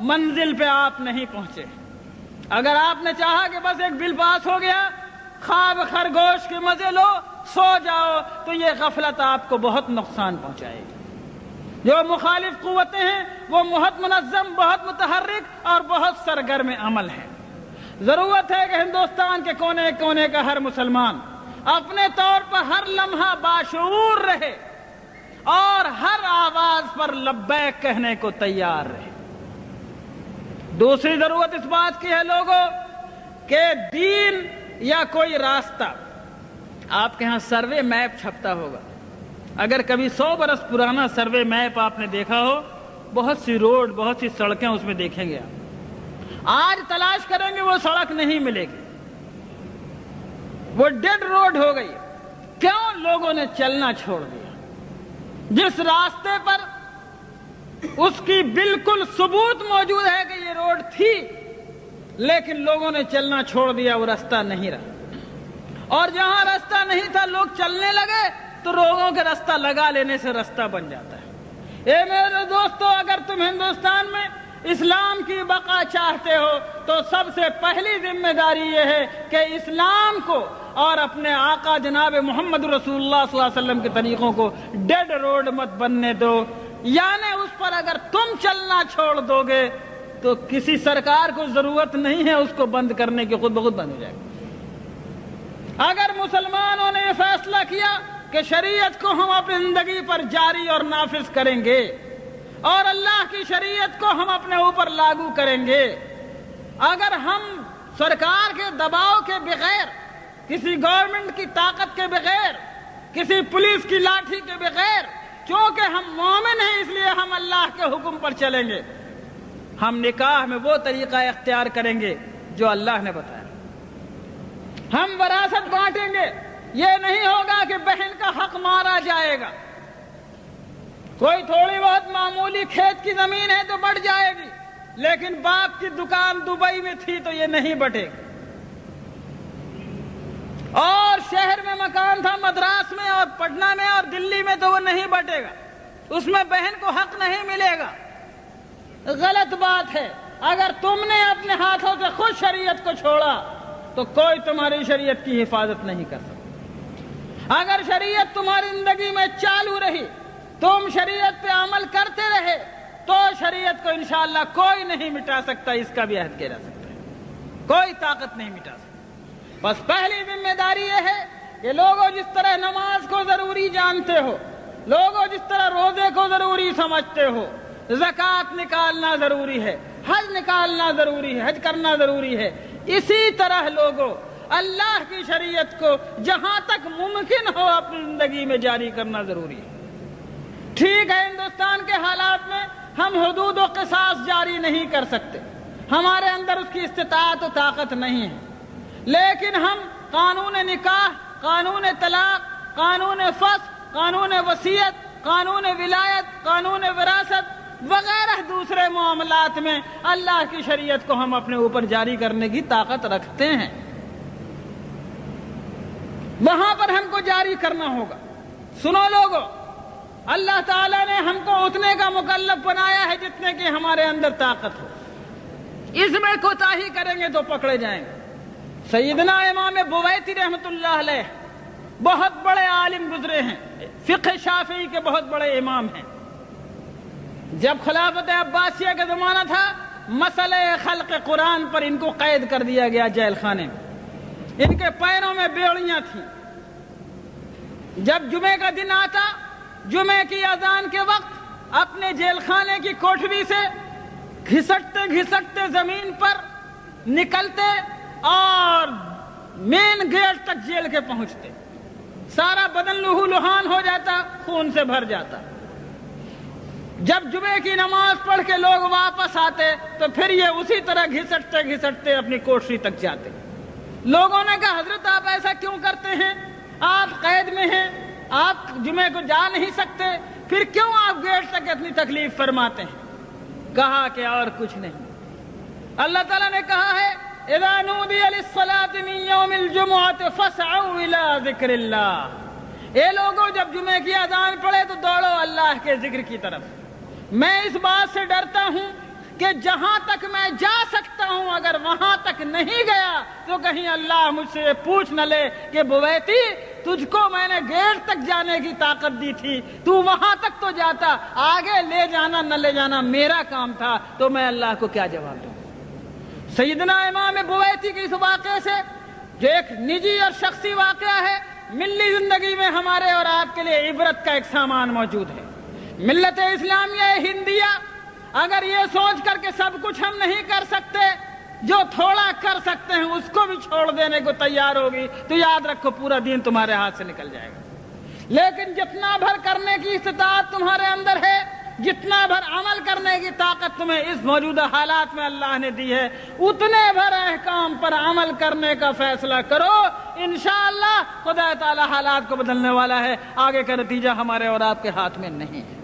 منزل پہ آپ نہیں پہنچے۔ اگر آپ نے چاہا کہ بس ایک بل پاس ہو گیا، خواب خرگوش کے مزے لو، سو جاؤ، تو یہ غفلت آپ کو بہت نقصان پہنچائے گی۔ جو مخالف قوتیں ہیں وہ بہت منظم، بہت متحرک اور بہت سرگرم عمل ہیں۔ ضرورت ہے کہ ہندوستان کے کونے کونے کا ہر مسلمان اپنے طور پر ہر لمحہ باشعور رہے اور ہر آواز پر لبیک کہنے کو تیار رہے۔ دوسری ضرورت اس بات کی ہے لوگوں کہ دین یا کوئی راستہ، آپ کے ہاں سروے میپ چھپتا ہوگا، اگر کبھی 100 برس پرانا سروے میپ آپ نے دیکھا ہو، بہت سی روڈ، بہت سی سڑکیں اس میں دیکھیں گے آپ۔ آج تلاش کریں گے وہ سڑک نہیں ملے گی، وہ ڈیڈ روڈ ہو گئی۔ کیوں؟ لوگوں نے چلنا چھوڑ دیا۔ جس راستے پر اس کی بالکل ثبوت موجود ہے کہ یہ روڈ تھی، لیکن لوگوں نے چلنا چھوڑ دیا، وہ راستہ نہیں رہا۔ اور جہاں راستہ نہیں تھا لوگ چلنے لگے تو لوگوں کے راستہ لگا لینے سے راستہ بن جاتا ہے۔ اے میرے دوستو، اگر تم ہندوستان میں اسلام کی بقا چاہتے ہو تو سب سے پہلی ذمہ داری یہ ہے کہ اسلام کو اور اپنے آقا جناب محمد رسول اللہ صلی اللہ علیہ وسلم کے طریقوں کو ڈیڈ روڈ مت بننے دو۔ یعنی اس پر اگر تم چلنا چھوڑ دو گے تو کسی سرکار کو ضرورت نہیں ہے اس کو بند کرنے کی، خود بخود بند ہو جائے گا۔ اگر مسلمانوں نے یہ فیصلہ کیا کہ شریعت کو ہم اپنی زندگی پر جاری اور نافذ کریں گے اور اللہ کی شریعت کو ہم اپنے اوپر لاگو کریں گے، اگر ہم سرکار کے دباؤ کے بغیر، کسی گورنمنٹ کی طاقت کے بغیر، کسی پولیس کی لاٹھی کے بغیر، چونکہ ہم مومن ہیں اس لیے ہم اللہ کے حکم پر چلیں گے، ہم نکاح میں وہ طریقہ اختیار کریں گے جو اللہ نے بتایا۔ ہم وراثت بانٹیں گے، یہ نہیں ہوگا کہ بہن کا حق مارا جائے گا۔ کوئی تھوڑی بہت معمولی کھیت کی زمین ہے تو بٹ جائے گی، لیکن باپ کی دکان دبئی میں تھی تو یہ نہیں بٹے گی، اور شہر میں مکان تھا مدراس میں اور پٹنہ میں اور دلی میں تو وہ نہیں بٹے گا، اس میں بہن کو حق نہیں ملے گا۔ غلط بات ہے۔ اگر تم نے اپنے ہاتھوں سے خود شریعت کو چھوڑا تو کوئی تمہاری شریعت کی حفاظت نہیں کر سکتا۔ اگر شریعت تمہاری زندگی میں چالو رہی، تم شریعت پہ عمل کرتے رہے، تو شریعت کو انشاءاللہ کوئی نہیں مٹا سکتا، اس کا بھی عہد کیا جا سکتا ہے، کوئی طاقت نہیں مٹا سکتا۔ بس پہلی ذمہ داری یہ ہے کہ لوگوں جس طرح نماز کو ضروری جانتے ہو، لوگوں جس طرح روزے کو ضروری سمجھتے ہو، زکوٰۃ نکالنا ضروری ہے، حج نکالنا ضروری ہے، حج کرنا ضروری ہے، اسی طرح لوگوں اللہ کی شریعت کو جہاں تک ممکن ہو اپنی زندگی میں جاری کرنا ضروری ہے۔ ٹھیک ہے، ہندوستان کے حالات میں ہم حدود و قصاص جاری نہیں کر سکتے، ہمارے اندر اس کی استطاعت و طاقت نہیں ہے، لیکن ہم قانون نکاح، قانون طلاق، قانون فسخ، قانون وصیت، قانون ولایت، قانون وراثت وغیرہ دوسرے معاملات میں اللہ کی شریعت کو ہم اپنے اوپر جاری کرنے کی طاقت رکھتے ہیں، وہاں پر ہم کو جاری کرنا ہوگا۔ سنو لوگوں، اللہ تعالیٰ نے ہم کو اتنے کا مکلف بنایا ہے جتنے کی ہمارے اندر طاقت ہو، اس میں کوتاہی کریں گے تو پکڑے جائیں گے۔ سیدنا امام بویتی رحمۃ اللہ علیہ بہت بڑے عالم گزرے ہیں، فقہ شافعی کے بہت بڑے امام ہیں۔ جب خلافت عباسیہ کا زمانہ تھا، مسئلہ خلق قرآن پر ان کو قید کر دیا گیا جیل خانے میں، ان کے پیروں میں بیڑیاں تھیں۔ جب جمعے کا دن آتا، جمعے کی اذان کے وقت اپنے جیل خانے کی کوٹھری سے گھسٹتے گھسٹتے زمین پر نکلتے اور مین گیٹ تک جیل کے پہنچتے، سارا بدن لہو لہان ہو جاتا، خون سے بھر جاتا۔ جب جمعے کی نماز پڑھ کے لوگ واپس آتے تو پھر یہ اسی طرح گھسٹتے گھسٹتے اپنی کوٹھری تک جاتے۔ لوگوں نے کہا حضرت آپ ایسا کیوں کرتے ہیں؟ آپ قید میں ہیں، آپ جمعے کو جا نہیں سکتے، پھر کیوں آپ گیٹ تک اتنی تکلیف فرماتے ہیں؟ کہا کہ اور کچھ نہیں، اللہ تعالیٰ نے کہا ہے اذا نودی للصلاة من یوم الجمعة فاسعوا الى ذکر اللہ، اے لوگوں جب جمعے کی اذان پڑھے تو دوڑو اللہ کے ذکر کی طرف۔ میں اس بات سے ڈرتا ہوں کہ جہاں تک میں جا سکتا ہوں اگر وہاں تک نہیں گیا تو کہیں اللہ مجھ سے پوچھ نہ لے کہ بویتی تجھ کو میں نے گیٹ تک جانے کی طاقت دی تھی، تو وہاں تک تو جاتا، آگے لے جانا نہ لے جانا میرا کام تھا، تو میں اللہ کو کیا جواب دوں۔ سیدنا امام بویتی کے اس واقعے سے جو ایک نجی اور شخصی واقعہ ہے، ملی زندگی میں ہمارے اور آپ کے لیے عبرت کا ایک سامان موجود ہے۔ ملت اسلامیہ ہندیہ اگر یہ سوچ کر کے سب کچھ ہم نہیں کر سکتے، جو تھوڑا کر سکتے ہیں اس کو بھی چھوڑ دینے کو تیار ہوگی تو یاد رکھو پورا دین تمہارے ہاتھ سے نکل جائے گا۔ لیکن جتنا بھر کرنے کی استطاعت تمہارے اندر ہے، جتنا بھر عمل کرنے کی طاقت تمہیں اس موجودہ حالات میں اللہ نے دی ہے، اتنے بھر احکام پر عمل کرنے کا فیصلہ کرو، انشاءاللہ خدا تعالی حالات کو بدلنے والا ہے۔ آگے کا نتیجہ ہمارے اور آپ کے ہاتھ میں نہیں ہے۔